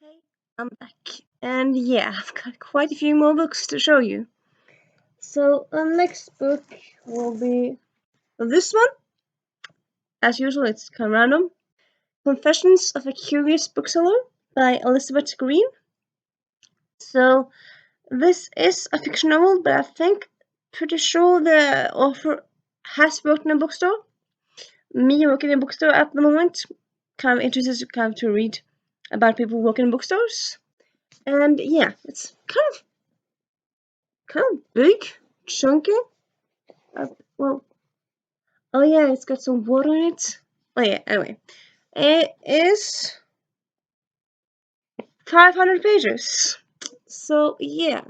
Hey, I'm back. And yeah, I've got quite a few more books to show you. So, the next book will be this one. As usual, it's kind of random. Confessions of a Curious Bookseller by Elizabeth Green. So, this is a fiction novel, but I think pretty sure the author has worked in a bookstore. Me working in a bookstore at the moment, kind of interested to read about people working in bookstores. And yeah, it's kind of big, chunky. Well, oh yeah, it's got some water in it. Oh yeah, anyway. It is 500 pages. So yeah,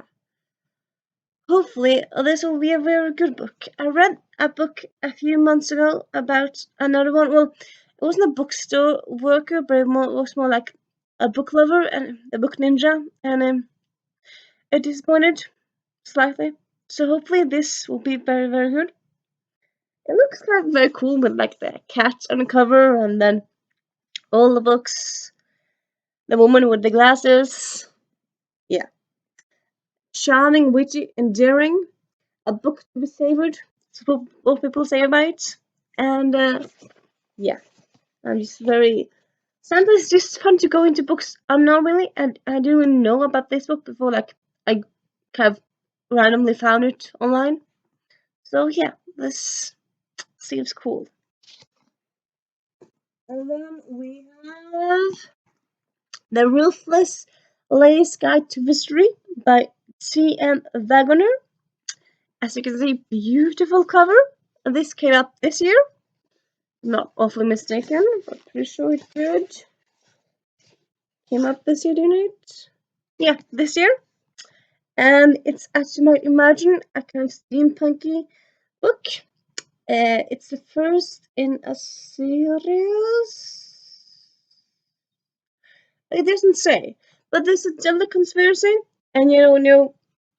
hopefully this will be a very good book. I read a book a few months ago about another one. Well, it wasn't a bookstore worker, but it was more like a book lover and a book ninja, and it disappointed slightly. So hopefully this will be very, very good. It looks kind of very cool with like the cat on the cover and then all the books, the woman with the glasses. Yeah. Charming, witty, endearing. A book to be savored. That's what people say about it. And yeah, I'm just very. Sometimes it's just fun to go into books unknowingly, and I didn't even know about this book before. Like I kind of randomly found it online. So yeah, this seems cool. And then we have The Ruthless Lady's Guide to Mystery by T.M. Wagoner. As you can see, beautiful cover. This came up this year. Not awfully mistaken, but pretty sure it did. Came up this year, didn't it? Yeah, this year. And it's, as you might imagine, a kind of steampunky book. It's the first in a series. It doesn't say, but there's a deadly conspiracy, and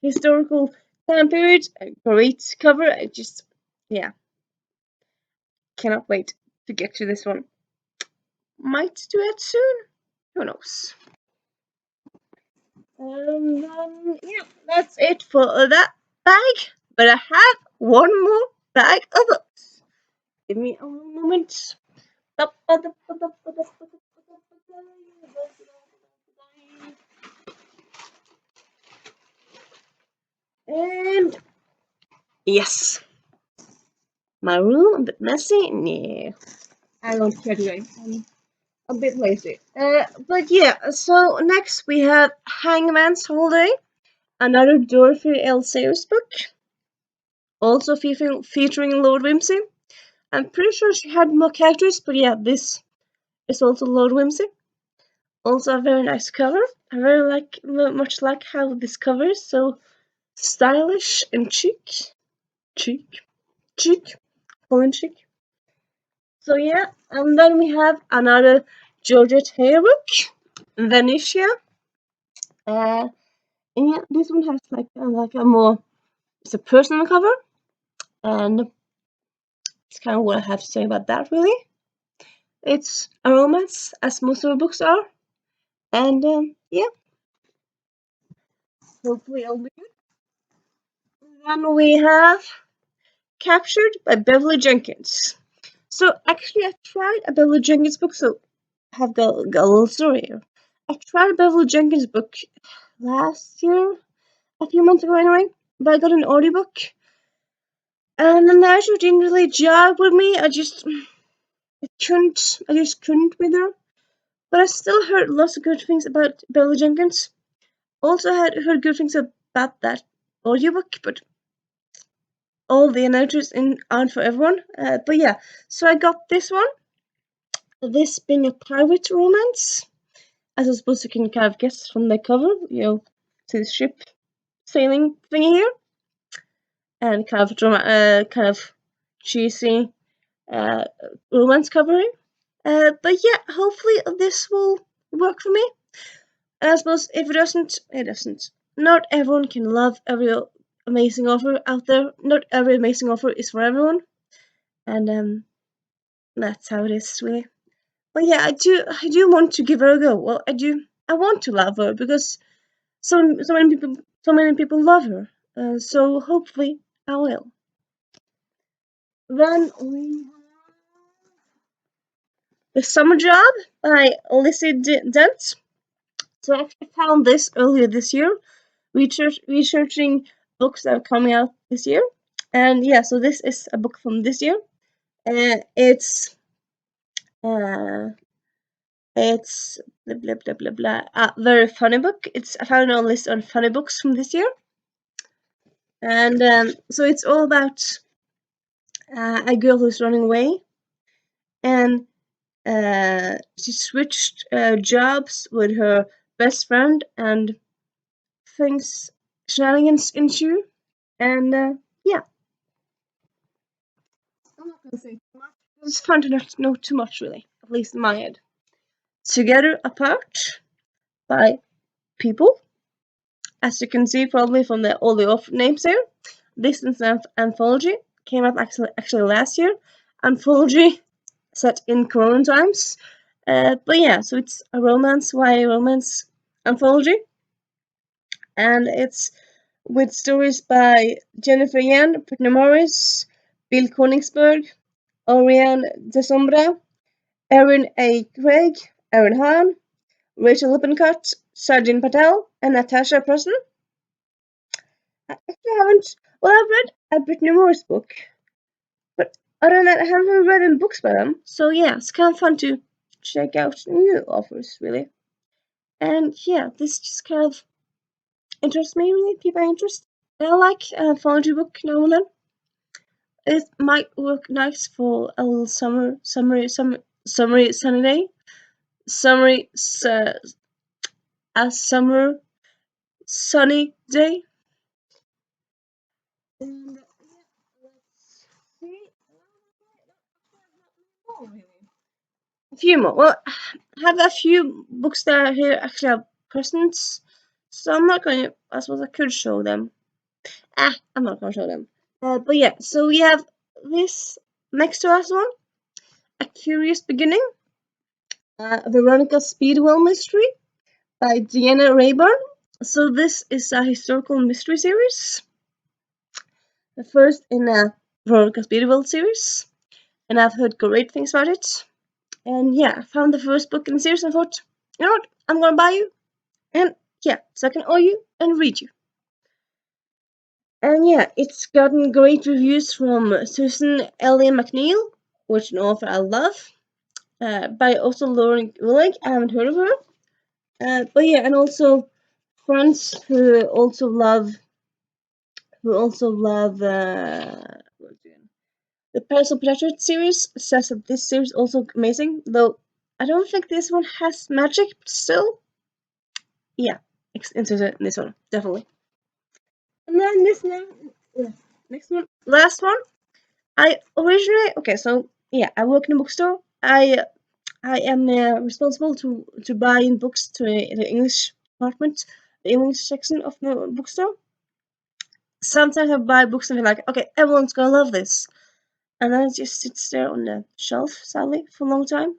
historical time period. A great cover. I just, yeah, cannot wait to get to this one. Might do it soon. Who knows? Yeah, that's it for that bag. But I have one more bag of books. Give me a moment. And yes, my room a bit messy. Yeah, I don't care today. I'm a bit lazy. But yeah. So next we have Hangman's Holiday, another Dorothy L. Sayers book, also featuring Lord Whimsy. I'm pretty sure she had more characters, but yeah, this is also Lord Whimsy. Also a very nice cover. I very much like how this cover is so stylish and chic, full and chic. So yeah, and then we have another Georgette Heyer book, Venetia. Uh, and yeah, this one has like a more, it's a personal cover, and it's kind of what I have to say about that really. It's a romance, as most of her books are, and yeah, hopefully it'll be good. Then we have Captured by Beverly Jenkins. So actually, I tried a Beverly Jenkins book, so I have got a little story here. I tried a Beverly Jenkins book last year, a few months ago anyway, but I got an audiobook, and the narrative didn't really jive with me. I just couldn't with her. But I still heard lots of good things about Beverly Jenkins. Also had heard good things about that audiobook, but all the narratives aren't for everyone. But yeah, so I got this one. This being a private romance, as I suppose you can kind of guess from the cover, see the ship sailing thingy here, and kind of cheesy uh, romance covering. But yeah, hopefully this will work for me. And I suppose if it doesn't, it doesn't. Not everyone can love every amazing offer out there. Not every amazing offer is for everyone, and that's how it is really. But yeah, I do want to give her a go. Well, I do. I want to love her because so many people love her. So hopefully I will. Then we The Summer Job by Lizzie Dent. So I actually found this earlier this year, researching books that are coming out this year. And yeah, so this is a book from this year. It's uh, it's blah blah blah blah blah. A very funny book. I found it on a list of funny books from this year, and so it's all about a girl who's running away, and she switched jobs with her best friend, and things shenanigans ensue. And yeah, I'm not gonna say too much. It's fun to not know too much, really, at least in my head. Together Apart by People, as you can see probably from all the author names here. This is an anthology, came out actually last year. Anthology set in Corona times. But yeah, so it's a romance, YA romance anthology, and it's with stories by Jennifer Yan, Brittany Morris, Bill Konigsberg, Oriane de Sombra, Erin A. Craig, Aaron Hahn, Rachel Lippincott, Sajin Patel, and Natasha Preston. I actually haven't. Well, I've read a Brittany Morris book, but other than that, I haven't read any books by them. So yeah, it's kind of fun to check out new authors, really. And yeah, this just kind of interests me, really, keep my interest. I like an anthology book now and then. It might work nice for a little summery sunny day. A summer sunny day. And yeah, let's see. A few more. Well, I have a few books that are here actually have presents, so I'm not going to. I suppose I could show them. I'm not going to show them. But yeah, so we have this next to us one, A Curious Beginning, Veronica Speedwell Mystery by Deanna Rayburn. So this is a historical mystery series, the first in a Veronica Speedwell series, and I've heard great things about it. And yeah, I found the first book in the series and thought, you know what, I'm gonna buy you, and yeah, so I can owe you and read you. And yeah, it's gotten great reviews from Susan Elliott McNeil, which an author I love, by also Lauren Willig. I haven't heard of her. But yeah, and also friends who also love the Personal Portrait series says that this series is also amazing, though I don't think this one has magic, but still, yeah, interested in this one, definitely. And then next one, last one. So yeah, I work in a bookstore. I am responsible to buy in books to the English department, the English section of the bookstore. Sometimes I buy books and be like, okay, everyone's gonna love this, and then it just sits there on the shelf, sadly, for a long time.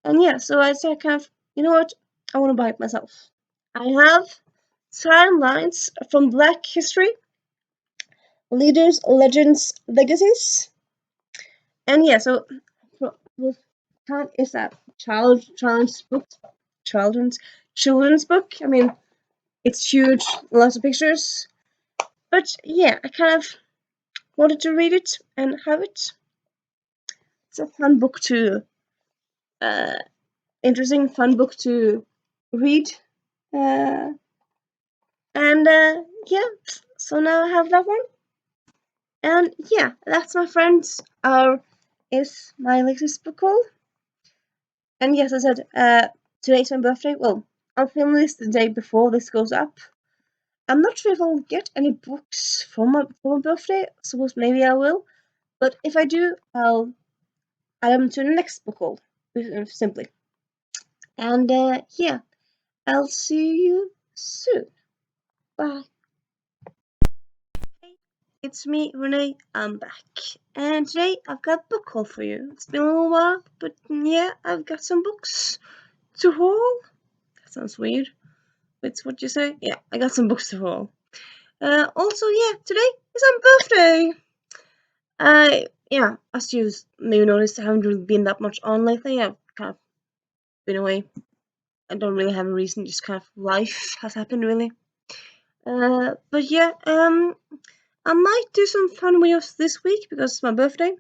And yeah, so I said, kind of, you know what? I want to buy it myself. I have timelines from Black history, leaders, legends, legacies, and yeah, so is that children's book, children's children's book. I mean, it's huge, lots of pictures, but yeah, I kind of wanted to read it and have it. It's a fun book to, uh, interesting, fun book to read, uh, and yeah. So now I have that one, and yeah, that's my friends. Is my latest book haul. And yes, I said, today's my birthday. Well, I'll film this the day before this goes up. I'm not sure if I'll get any books for my birthday. I suppose maybe I will. But if I do, I'll add them to the next book haul, simply. And yeah, I'll see you soon. Bye. Hey, it's me, Renee. I'm back. And today I've got a book haul for you. It's been a little while, but yeah, I've got some books to haul. sounds weird. It's what you say. Yeah, I got some books to roll. Also, yeah, today is my birthday. Yeah, as you maybe noticed, I haven't really been that much on lately. I've kind of been away. I don't really have a reason. Just kind of life has happened, really. But yeah, I might do some fun videos this week because it's my birthday.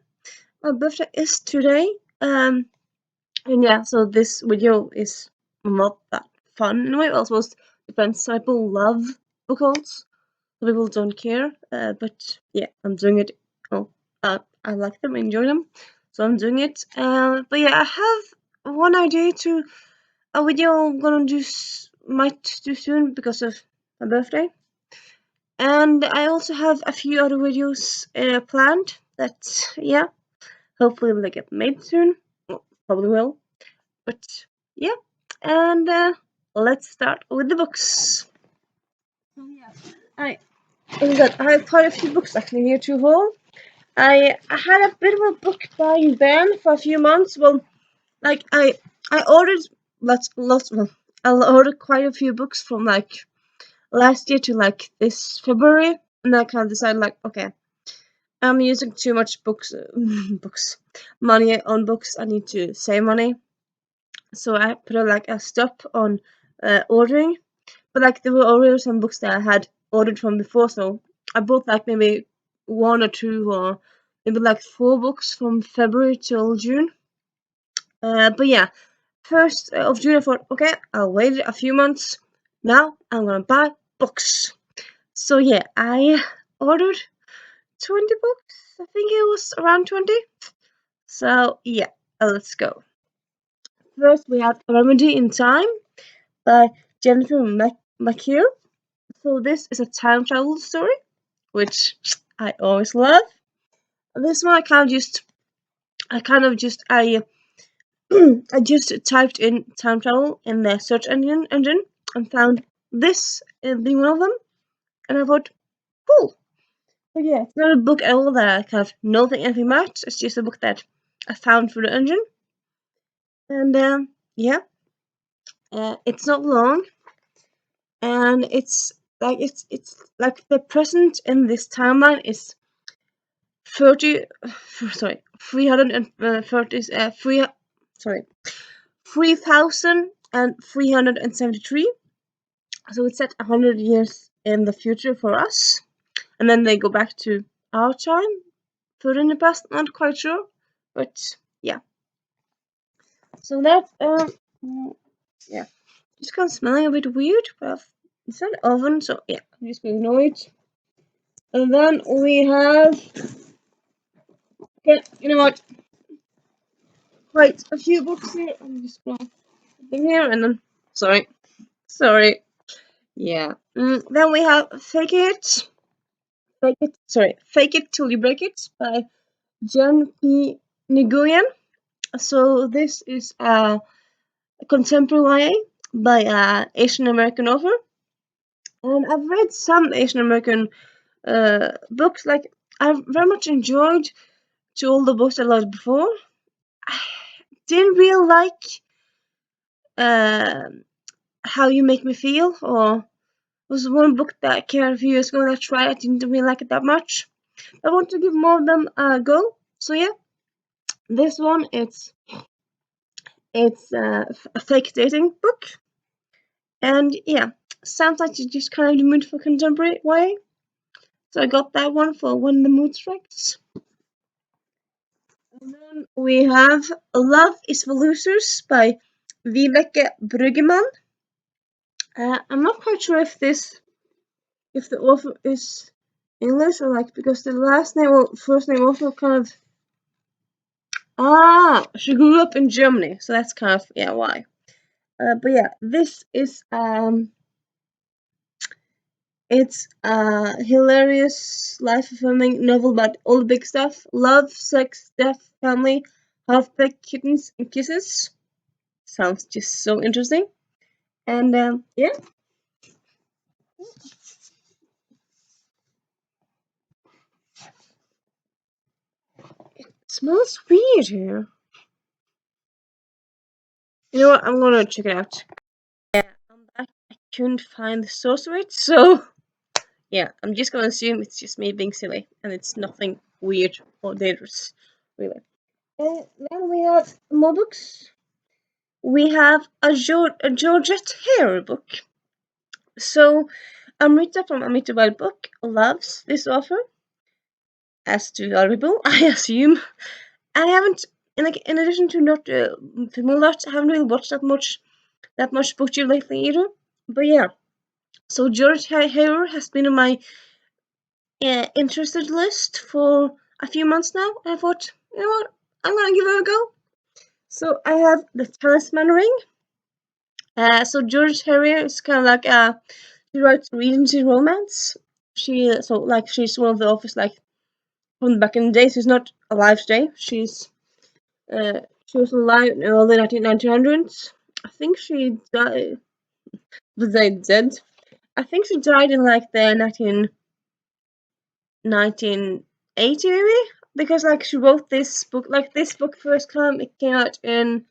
My birthday is today. And yeah, so this video is not that fun in a way. Well, I suppose depends. Some people love book hauls. Some people don't care. But yeah, I'm doing it. Oh, I like them, I enjoy them, so I'm doing it. But yeah, I have one idea to a video I'm gonna do might do soon because of my birthday, and I also have a few other videos planned that yeah, hopefully will get made soon. Well, probably will, but yeah, and let's start with the books. So yeah, I oh my god, I have quite a few books actually here to haul. I had a bit of a book buying ban for a few months. Well, like I ordered lots. Well, I ordered quite a few books from like last year to like this February, and I kind of decided like, okay, I'm using too much books money on books. I need to save money, so I put like a stop on ordering. But like there were already some books that I had ordered from before, so I bought like maybe one or two or maybe like 4 books from February till June. But yeah, 1st of June I thought, okay, I'll wait a few months. Now I'm gonna buy books. So yeah, I ordered 20 books. I think it was around 20. So yeah, let's go. First we have Remedy in Time by Jennifer McKeer. So this is a time travel story, which I always love. This one I kind of just I just typed in time travel in the search engine and found this being one of them, and I thought, cool. But yeah, it's not a book at all that I kind of know anything about. It's just a book that I found through the engine, and yeah, it's not long, and it's like the present in this timeline is 30, sorry, 330, 3,373. So it's set 100 years in the future for us, and then they go back to our time, further in the past. Not quite sure, but yeah. So that yeah, just kind of smelling a bit weird, but it's not oven, so yeah, I'm just gonna ignore it. And then we have, okay, you know what? Quite a few books here. I'm just gonna put them here, and then sorry. Yeah. Then we have Fake It Till You Break It by Jen P. Nguyen. So this is a contemporary YA by an Asian American author, and I've read some Asian American books. Like I've very much enjoyed to all the books I loved before. I didn't really like uh, How You Make Me Feel, or was one book that came out a few years ago that I tried. I didn't really like it that much. I want to give more of them a go. So yeah, this one it's a fake dating book, and yeah, sounds like you just kind of in the mood for contemporary YA. So I got that one for when the mood strikes. And then we have Love is for Losers by Vibeke Bruggemann. I'm not quite sure if the author is English or like because the last name or first name also kind of she grew up in Germany, so that's kind of yeah why. But yeah, this is it's a hilarious life affirming novel about all the big stuff: love, sex, death, family, half-baked kittens, and kisses. Sounds just so interesting. And yeah, it smells weird here. You know what? I'm gonna check it out. Yeah, couldn't find the source of it, so yeah, I'm just gonna assume it's just me being silly, and it's nothing weird or dangerous, really. Then we have more books. We have a Georgette Hare book. So Amrita from Amrita Wild Book loves this author, as do other people, I assume. I haven't, in addition to not filming a lot, I haven't really watched that much booktube lately either. But yeah, so George Hare has been on my interested list for a few months now. And I thought, you know what, I'm gonna give it a go. So I have the Talisman Ring. So George Hare is kind of like she writes Regency romance. She's one of the authors like from back in the day. She's not alive today. She was alive in the early 1900s. I think she died. Was they dead? I think she died in like the 1980 maybe, because like she wrote this book. Like this book first it came out in,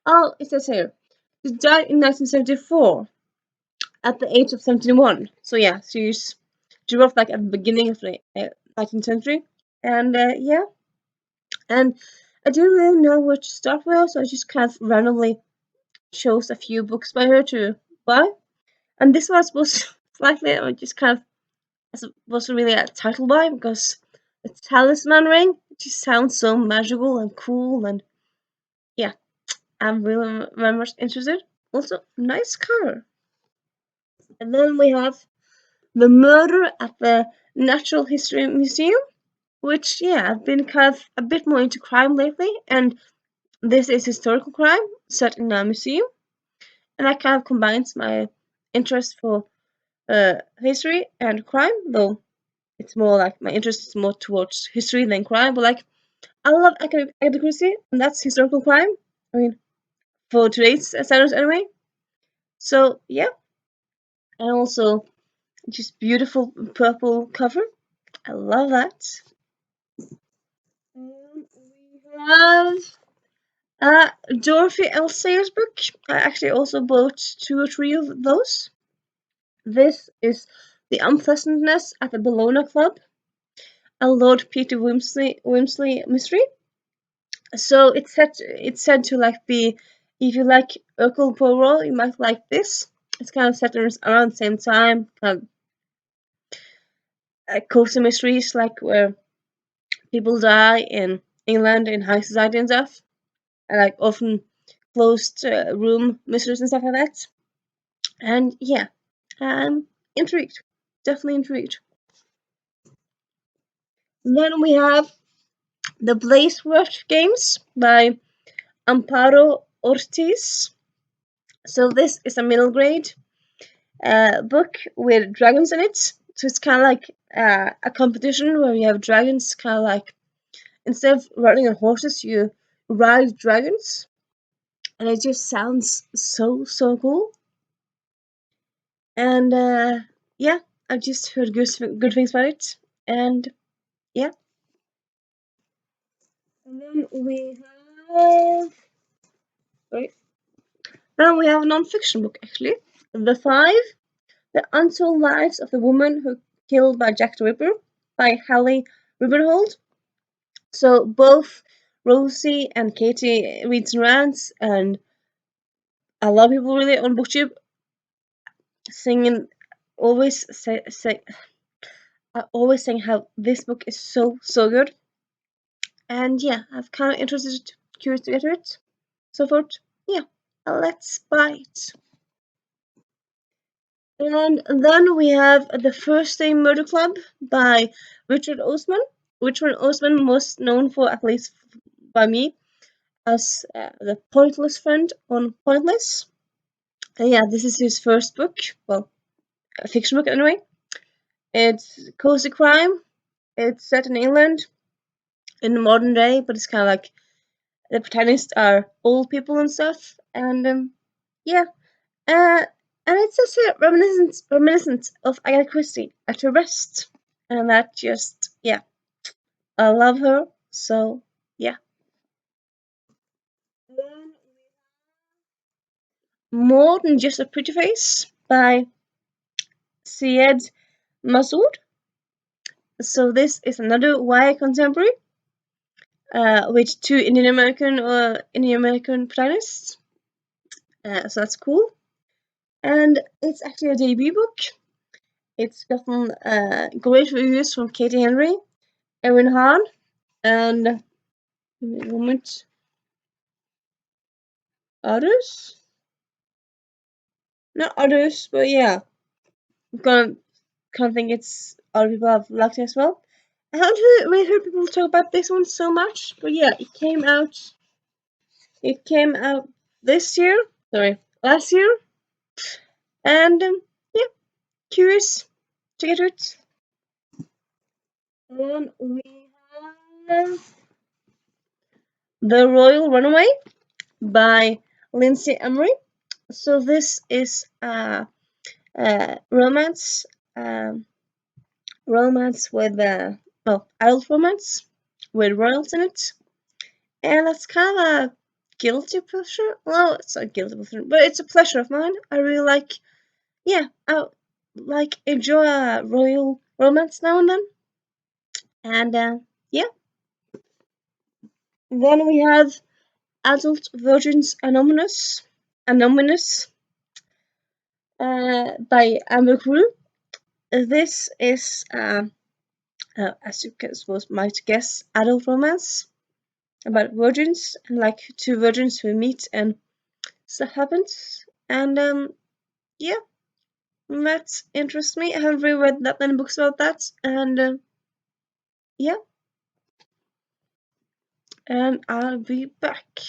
oh, it says here she died in 1974 at the age of 71. So yeah, she wrote like at the beginning of the 19th century, and yeah, and I didn't really know where to start with, so I just kind of randomly chose a few books by her to buy, and this was slightly, or just kind of, wasn't really a title buy because the Talisman Ring just sounds so magical and cool, and yeah, I'm really very much interested. Also, nice cover. And then we have The Murder at the Natural History Museum, which yeah, I've been kind of a bit more into crime lately, and this is historical crime set in a museum, and that kind of combines my interest for history and crime, though it's more like my interest is more towards history than crime. But like, I love Agatha Christie, and that's historical crime. I mean, for today's standards anyway. So yeah, and also just beautiful purple cover. I love that. We have Dorothy L. Sayers book. I actually also bought 2 or 3 of those. This is The Unpleasantness at the Bologna Club, a Lord Peter Wimsey mystery. So it's said to like be, if you like Hercule Poirot, you might like this. It's kind of set around the same time, kind of cozy mysteries, like where people die in England in high society and stuff, and like often closed room mysteries and stuff like that. And yeah, I'm intrigued, definitely intrigued. Then we have the Blazeworth games by Amparo Ortiz. So this is a middle grade book with dragons in it. So it's kind of like a competition where you have dragons, kind of like, instead of riding on horses, you ride dragons, and it just sounds so cool. And yeah, I've just heard good things about it, and yeah. And then we have, right. Then we have a non-fiction book actually, The Five: The Untold Lives of the Woman Who Killed by Jack the Ripper by Hallie Rubenhold. So both Rosie and Katie read some rants, and a lot of people really on BookTube singing, always always saying how this book is so good. And yeah, I've kind of curious to get it. So forth, yeah, let's buy it. And then we have The First Day Murder Club by Richard Osman. Richard Osman, most known for, at least by me, as the Pointless friend on Pointless. And yeah, this is his first book. Well, a fiction book anyway. It's cozy crime. It's set in England in the modern day, but it's kind of like the protagonists are old people and stuff. And yeah, and it's just a reminiscent of Agatha Christie at her best. And that just, yeah, I love her. So yeah. Then more than just a pretty face. by Syed Masood. So this is another YA contemporary with two Indian American protagonists. So that's cool. And it's actually a debut book. It's gotten great reviews from Katie Henry, Erin Hahn, and moment others. Not others, but yeah, I'm gonna think it's other people have liked it as well. I haven't really heard people talk about this one so much, but yeah, it came out. It came out this year. Sorry, last year, and yeah, curious to get it. And we have The Royal Runaway by Lindsay Emery. So this is a um, romance with well, adult romance with royals in it, and that's kind of a guilty pleasure. Well, it's not a guilty pleasure, but it's a pleasure of mine. I really like, yeah, I like enjoy a royal romance now and then, and yeah. Then we have Adult Virgins Anonymous by Amber Crew. This is, as you can suppose, might guess, adult romance about virgins and like two virgins who meet and stuff happens. And yeah, that interests me. I haven't really read that many books about that, and yeah, and I'll be back.